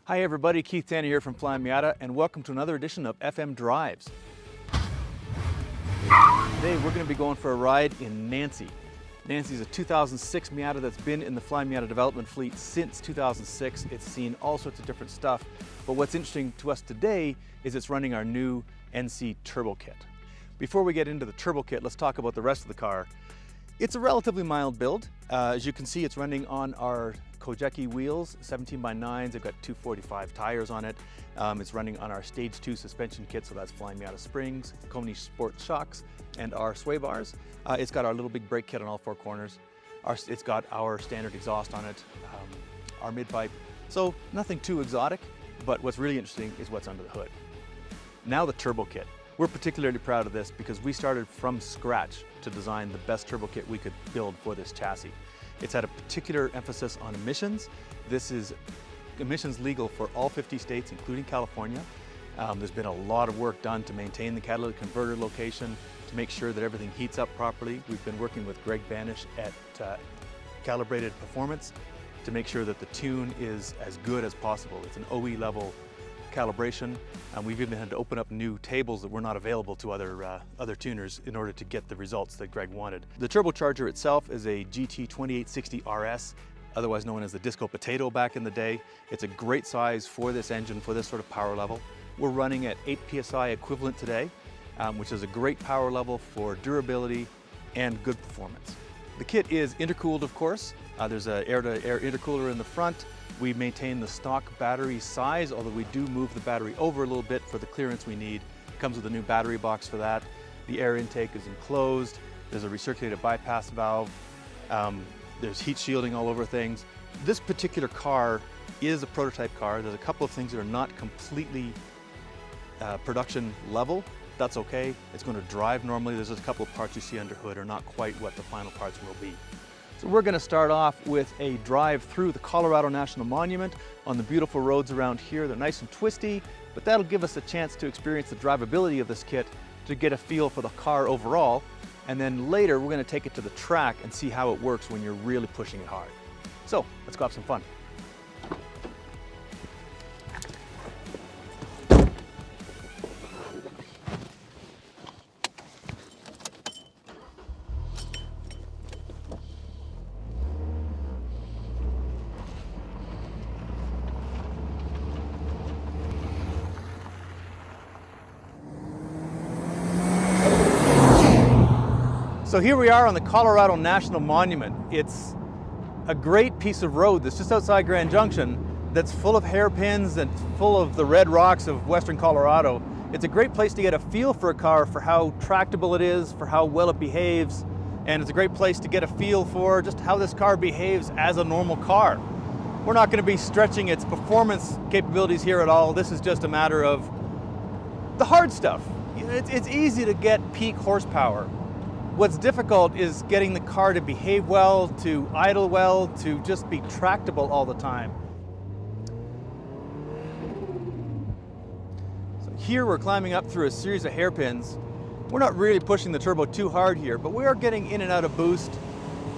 Hi everybody, Keith Tanner here from Flyin Miata, and welcome to another edition of FM Drives. Today we're going to be going for a ride in Nancy. Nancy's a 2006 Miata that's been in the Flyin Miata development fleet since 2006. It's seen all sorts of different stuff, but what's interesting to us today is it's running our new NC Turbo Kit. Before we get into the Turbo Kit, let's talk about the rest of the car. It's a relatively mild build. As you can see, it's running on our Kojeki wheels, 17x9s. They've got 245 tires on it. It's running on our Stage 2 suspension kit, so that's Flyin Miata springs, Koni Sport shocks, and our sway bars. It's got our little big brake kit on all four corners. It's got our standard exhaust on it, our mid-pipe. So nothing too exotic, but what's really interesting is what's under the hood. Now the Turbo Kit. We're particularly proud of this because we started from scratch to design the best turbo kit we could build for this chassis. It's had a particular emphasis on emissions. This is emissions legal for all 50 states, including California. There's been a lot of work done to maintain the catalytic converter location, to make sure that everything heats up properly. We've been working with Greg Banish at Calibrated Performance to make sure that the tune is as good as possible. It's an OE level calibration, and we've even had to open up new tables that were not available to other tuners in order to get the results that Greg wanted. The turbocharger itself is a GT 2860 RS, otherwise known as the Disco Potato back in the day. It's a great size for this engine, for this sort of power level. We're running at 8 PSI equivalent today, which is a great power level for durability and good performance. The kit is intercooled, of course. There's an air-to-air intercooler in the front. We maintain the stock battery size, although we do move the battery over a little bit for the clearance we need. It comes with a new battery box for that. The air intake is enclosed. There's a recirculated bypass valve. There's heat shielding all over things. This particular car is a prototype car. There's a couple of things that are not completely production level. That's okay. It's going to drive normally. There's just a couple of parts you see under hood are not quite what the final parts will be. So we're going to start off with a drive through the Colorado National Monument on the beautiful roads around here. They're nice and twisty, but that'll give us a chance to experience the drivability of this kit, to get a feel for the car overall. And then later we're going to take it to the track and see how it works when you're really pushing it hard. So let's go have some fun. So here we are on the Colorado National Monument. It's a great piece of road that's just outside Grand Junction that's full of hairpins and full of the red rocks of western Colorado. It's a great place to get a feel for a car, for how tractable it is, for how well it behaves, and it's a great place to get a feel for just how this car behaves as a normal car. We're not going to be stretching its performance capabilities here at all. This is just a matter of the hard stuff. It's easy to get peak horsepower. What's difficult is getting the car to behave well, to idle well, to just be tractable all the time. So here we're climbing up through a series of hairpins. We're not really pushing the turbo too hard here, but we are getting in and out of boost.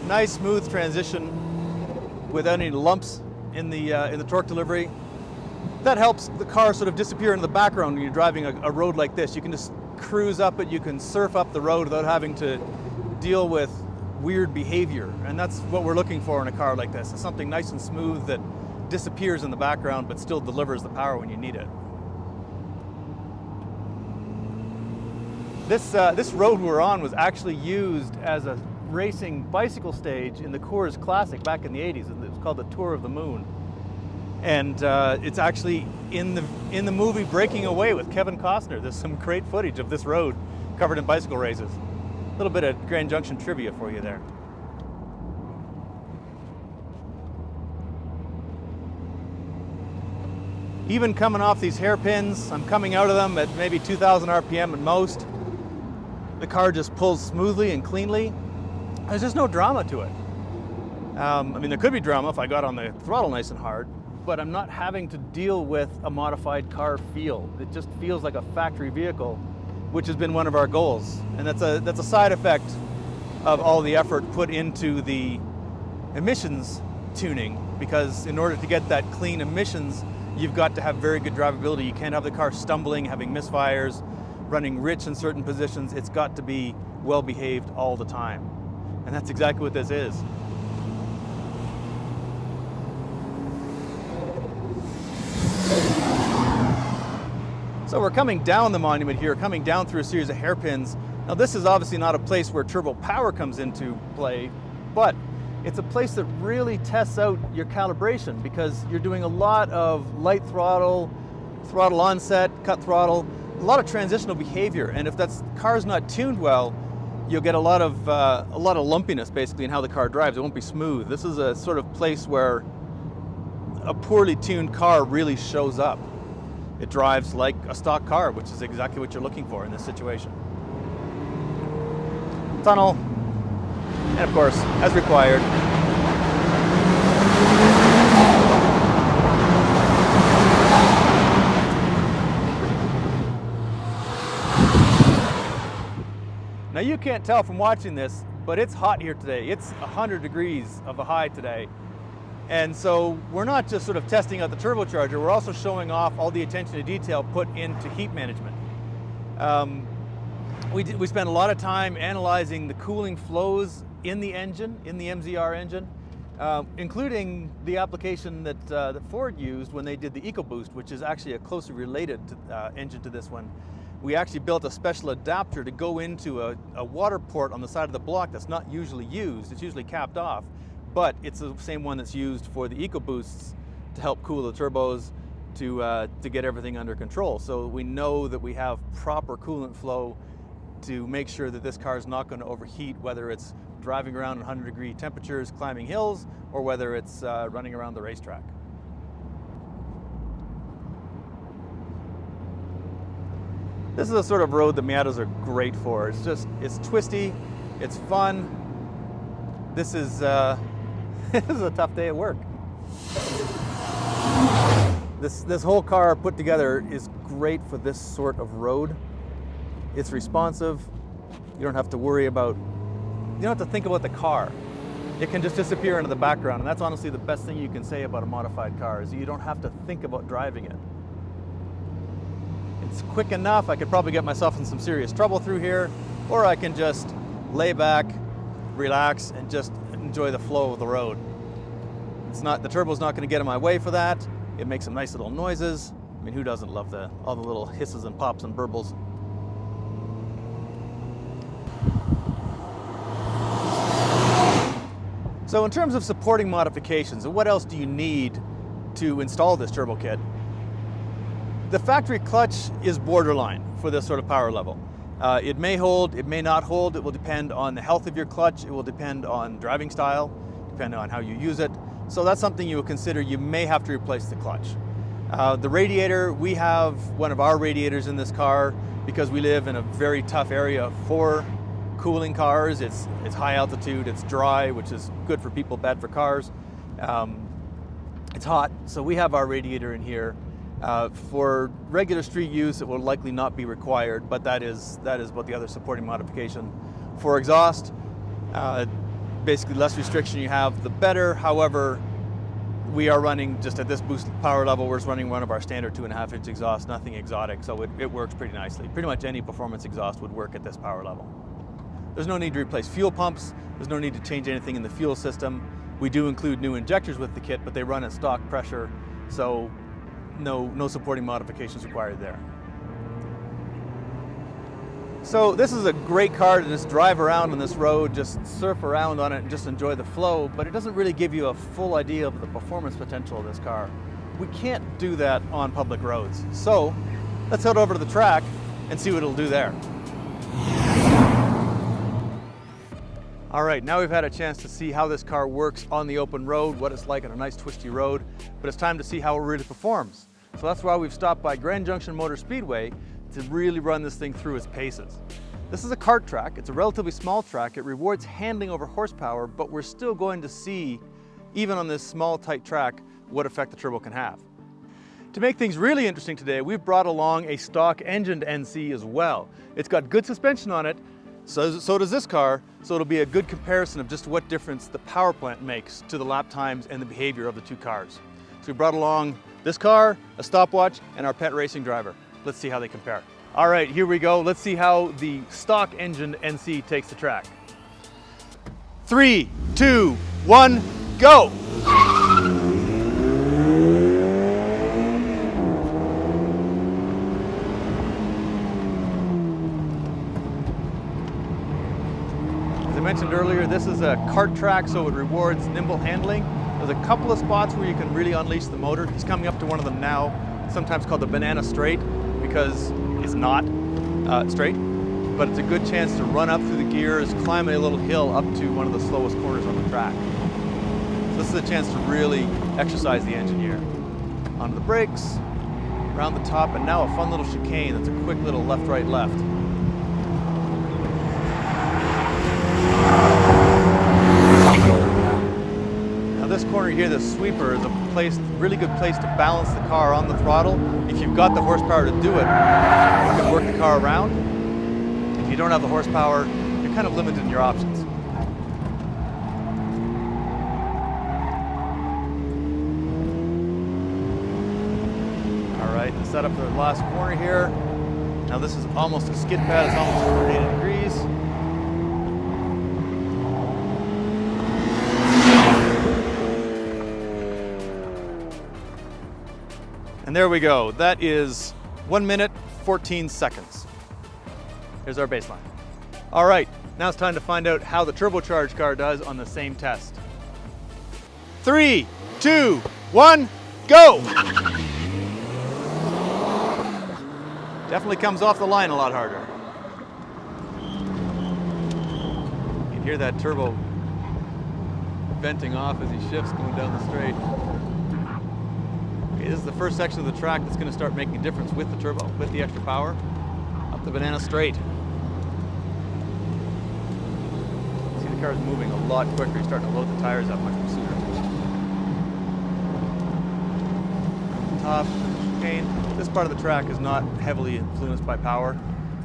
Nice smooth transition without any lumps in the torque delivery. That helps the car sort of disappear into the background when you're driving a road like this. You can just cruise up it, you can surf up the road without having to deal with weird behavior. And that's what we're looking for in a car like this. It's something nice and smooth that disappears in the background but still delivers the power when you need it. This road we're on was actually used as a racing bicycle stage in the Coors Classic back in the 80s. It was called the Tour of the Moon. And it's actually in the movie Breaking Away with Kevin Costner. There's some great footage of this road covered in bicycle races. A little bit of Grand Junction trivia for you there. Even coming off these hairpins, I'm coming out of them at maybe 2,000 RPM at most. The car just pulls smoothly and cleanly. There's just no drama to it. I mean, there could be drama if I got on the throttle nice and hard, but I'm not having to deal with a modified car feel. It just feels like a factory vehicle, which has been one of our goals. And that's a side effect of all the effort put into the emissions tuning, because in order to get that clean emissions you've got to have very good drivability. You can't have the car stumbling, having misfires, running rich in certain positions. It's got to be well behaved all the time. And that's exactly what this is. So we're coming down the monument here, coming down through a series of hairpins. Now this is obviously not a place where turbo power comes into play, but it's a place that really tests out your calibration because you're doing a lot of light throttle, throttle onset, cut throttle, a lot of transitional behavior. And if that car's not tuned well, you'll get a lot of lumpiness basically in how the car drives. It won't be smooth. This is a sort of place where a poorly tuned car really shows up. It drives like a stock car, which is exactly what you're looking for in this situation. Tunnel, and of course, as required, now you can't tell from watching this, but it's hot here today. It's 100 degrees of a high today. And so we're not just sort of testing out the turbocharger, we're also showing off all the attention to detail put into heat management. We spent a lot of time analyzing the cooling flows in the engine, in the MZR engine, including the application that Ford used when they did the EcoBoost, which is actually a closely related engine to this one. We actually built a special adapter to go into a water port on the side of the block that's not usually used. It's usually capped off. But it's the same one that's used for the EcoBoosts to help cool the turbos to get everything under control. So we know that we have proper coolant flow to make sure that this car is not going to overheat, whether it's driving around in 100-degree temperatures, climbing hills, or whether it's running around the racetrack. This is a sort of road that Miatas are great for. It's twisty, it's fun. This is this is a tough day at work. This whole car put together is great for this sort of road. It's responsive. You don't have to worry about, you don't have to think about the car. It can just disappear into the background, and that's honestly the best thing you can say about a modified car, is you don't have to think about driving it. It's quick enough. I could probably get myself in some serious trouble through here, or I can just lay back, relax, and just enjoy the flow of the road. The turbo's not going to get in my way for that. It makes some nice little noises. I mean, who doesn't love all the little hisses and pops and burbles? So in terms of supporting modifications, what else do you need to install this turbo kit? The factory clutch is borderline for this sort of power level. It may hold, it may not hold. It will depend on the health of your clutch. It will depend on driving style, depend on how you use it. So that's something you will consider. You may have to replace the clutch. The radiator, we have one of our radiators in this car because we live in a very tough area for cooling cars. It's high altitude, it's dry, which is good for people, bad for cars. It's hot, so we have our radiator in here. For regular street use, it will likely not be required, but that is what the other supporting modification. For exhaust, basically less restriction you have, the better. However, we are running just at this boosted power level, we're just running one of our standard 2.5-inch exhausts, nothing exotic, so it works pretty nicely. Pretty much any performance exhaust would work at this power level. There's no need to replace fuel pumps. There's no need to change anything in the fuel system. We do include new injectors with the kit, but they run at stock pressure, so no supporting modifications required there. So this is a great car to just drive around on this road, just surf around on it and just enjoy the flow, but it doesn't really give you a full idea of the performance potential of this car. We can't do that on public roads. So let's head over to the track and see what it'll do there. All right, now we've had a chance to see how this car works on the open road, what it's like on a nice twisty road, but it's time to see how it really performs. So that's why we've stopped by Grand Junction Motor Speedway to really run this thing through its paces. This is a kart track. It's a relatively small track. It rewards handling over horsepower, but we're still going to see, even on this small, tight track, what effect the turbo can have. To make things really interesting today, we've brought along a stock engined NC as well. It's got good suspension on it, so does this car, so it'll be a good comparison of just what difference the power plant makes to the lap times and the behavior of the two cars. So we brought along This car, a stopwatch, and our pet racing driver. Let's see how they compare. All right, here we go. Let's see how the stock engine NC takes the track. 3, 2, 1, go! As I mentioned earlier, this is a kart track, so it rewards nimble handling. There's a couple of spots where you can really unleash the motor. He's coming up to one of them now, sometimes called the banana straight, because it's not straight, but it's a good chance to run up through the gears, climb a little hill up to one of the slowest corners on the track. So this is a chance to really exercise the engine here. Onto the brakes, around the top, and now a fun little chicane that's a quick little left, right, left. This corner here, the sweeper, is a really good place to balance the car on the throttle. If you've got the horsepower to do it, you can work the car around. If you don't have the horsepower, you're kind of limited in your options. All right, the setup for the last corner here. Now this is almost a skid pad, it's almost 180 degrees. And there we go. That is 1 minute, 14 seconds. Here's our baseline. All right, now it's time to find out how the turbocharged car does on the same test. 3, 2, 1, go! Definitely comes off the line a lot harder. You can hear that turbo venting off as he shifts going down the straight. This is the first section of the track that's going to start making a difference with the turbo, with the extra power. Up the banana straight. See, the car's moving a lot quicker. You're starting to load the tires up much sooner. Top, chicane. This part of the track is not heavily influenced by power.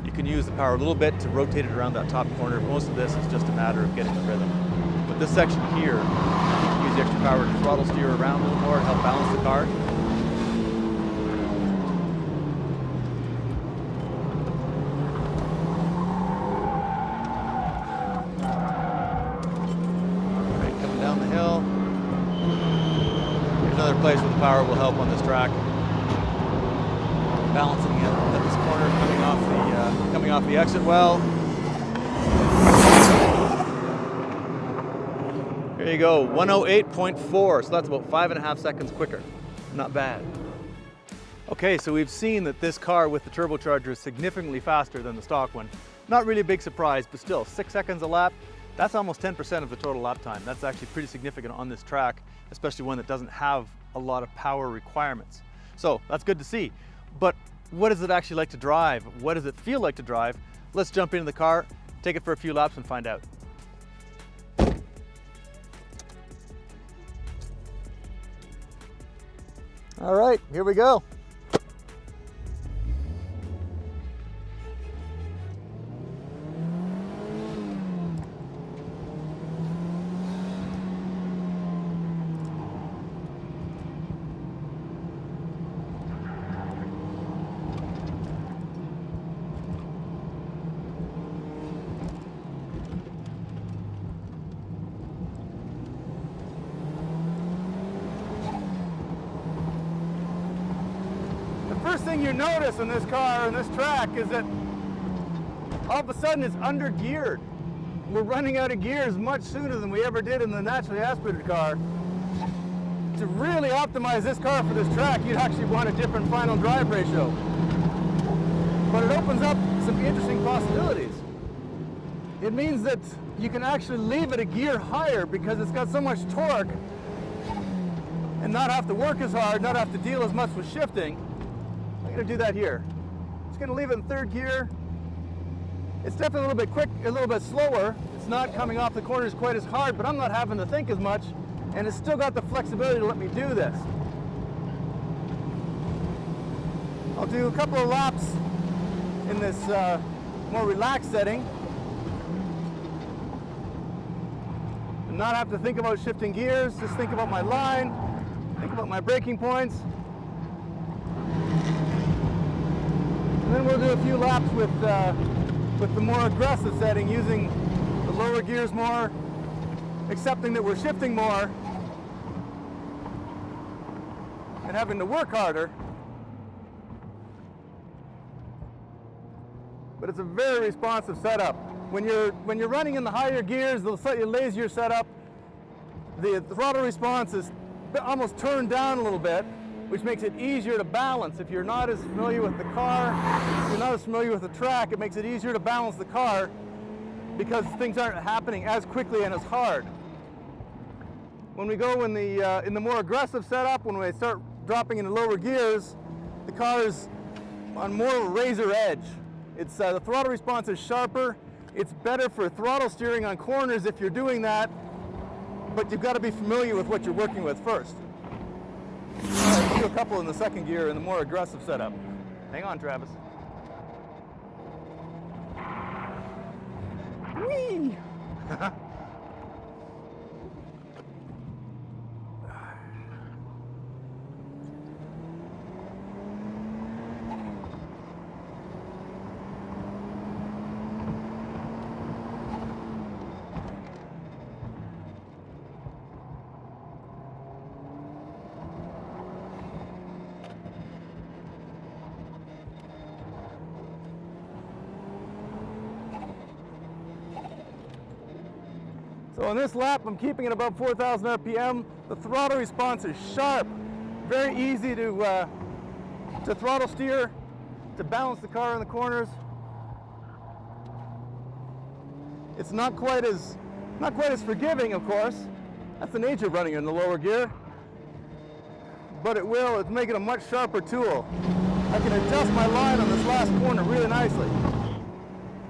You can use the power a little bit to rotate it around that top corner. Most of this is just a matter of getting the rhythm. But this section here, you can use the extra power to throttle steer around a little more and help balance the car. Another place where the power will help on this track. Balancing it at this corner, coming off the exit well. There you go, 108.4, so that's about 5.5 seconds quicker. Not bad. Okay, so we've seen that this car with the turbocharger is significantly faster than the stock one. Not really a big surprise, but still, 6 seconds a lap. That's almost 10% of the total lap time. That's actually pretty significant on this track, especially one that doesn't have a lot of power requirements. So that's good to see. But what is it actually like to drive? What does it feel like to drive? Let's jump into the car, take it for a few laps and find out. All right, here we go. First thing you notice in this car and this track is that all of a sudden it's under geared. We're running out of gears much sooner than we ever did in the naturally aspirated car. To really optimize this car for this track, you'd actually want a different final drive ratio. But it opens up some interesting possibilities. It means that you can actually leave it a gear higher because it's got so much torque and not have to work as hard, not have to deal as much with shifting. I'm going to do that here. Just going to leave it in third gear. It's definitely a little bit quick, a little bit slower. It's not coming off the corners quite as hard, but I'm not having to think as much, and it's still got the flexibility to let me do this. I'll do a couple of laps in this more relaxed setting and not have to think about shifting gears, just think about my line, think about my braking points, we'll do a few laps with the more aggressive setting, using the lower gears more, accepting that we're shifting more and having to work harder. But it's a very responsive setup. When you're running in the higher gears, the slightly lazier setup, the throttle response is almost turned down a little bit, which makes it easier to balance. If you're not as familiar with the car, if you're not as familiar with the track, it makes it easier to balance the car because things aren't happening as quickly and as hard. When we go in the more aggressive setup, when we start dropping into lower gears, the car is on more of a razor edge. It's the throttle response is sharper. It's better for throttle steering on corners if you're doing that, but you've got to be familiar with what you're working with first. All right, we'll do a couple in the second gear in the more aggressive setup. Hang on, Travis. Whee! So on this lap, I'm keeping it above 4,000 RPM. The throttle response is sharp, very easy to throttle steer, to balance the car in the corners. It's not quite as forgiving, of course. That's the nature of running in the lower gear. But it's making a much sharper tool. I can adjust my line on this last corner really nicely.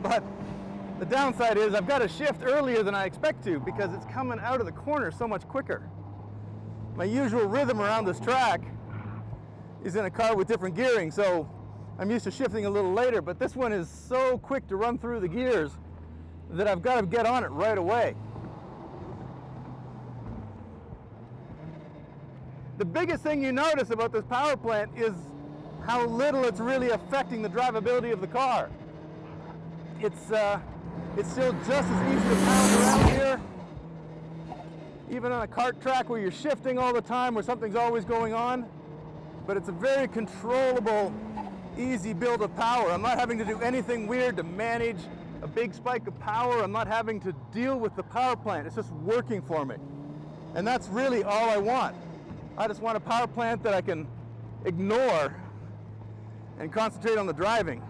But the downside is I've got to shift earlier than I expect to because it's coming out of the corner so much quicker. My usual rhythm around this track is in a car with different gearing, so I'm used to shifting a little later, but this one is so quick to run through the gears that I've got to get on it right away. The biggest thing you notice about this power plant is how little it's really affecting the drivability of the car. It's still just as easy to pound around here, even on a kart track where you're shifting all the time, where something's always going on. But it's a very controllable, easy build of power. I'm not having to do anything weird to manage a big spike of power. I'm not having to deal with the power plant. It's just working for me. And that's really all I want. I just want a power plant that I can ignore and concentrate on the driving.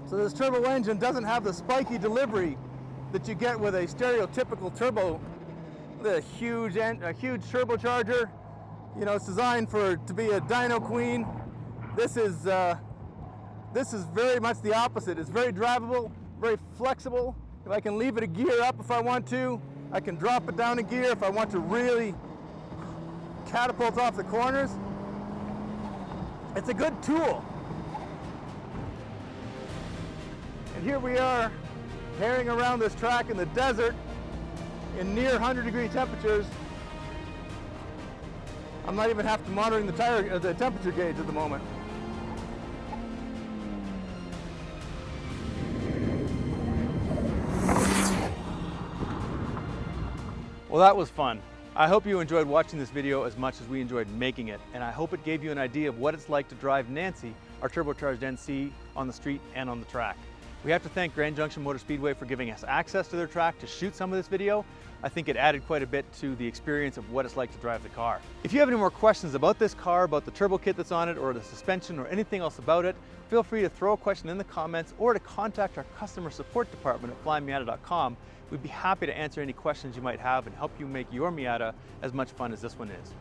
So this turbo engine doesn't have the spiky delivery that you get with a stereotypical turbo, the huge turbocharger. You know, it's designed to be a dyno queen. This is very much the opposite. It's very drivable, very flexible. If I can leave it a gear up if I want to, I can drop it down a gear if I want to really catapult off the corners. It's a good tool. And here we are, herring around this track in the desert in near 100-degree temperatures. I'm not even have to monitoring the temperature gauge at the moment. Well, that was fun. I hope you enjoyed watching this video as much as we enjoyed making it, and I hope it gave you an idea of what it's like to drive Nancy, our turbocharged NC, on the street and on the track. We have to thank Grand Junction Motor Speedway for giving us access to their track to shoot some of this video. I think it added quite a bit to the experience of what it's like to drive the car. If you have any more questions about this car, about the turbo kit that's on it, or the suspension, or anything else about it, feel free to throw a question in the comments or to contact our customer support department at flyinmiata.com. We'd be happy to answer any questions you might have and help you make your Miata as much fun as this one is.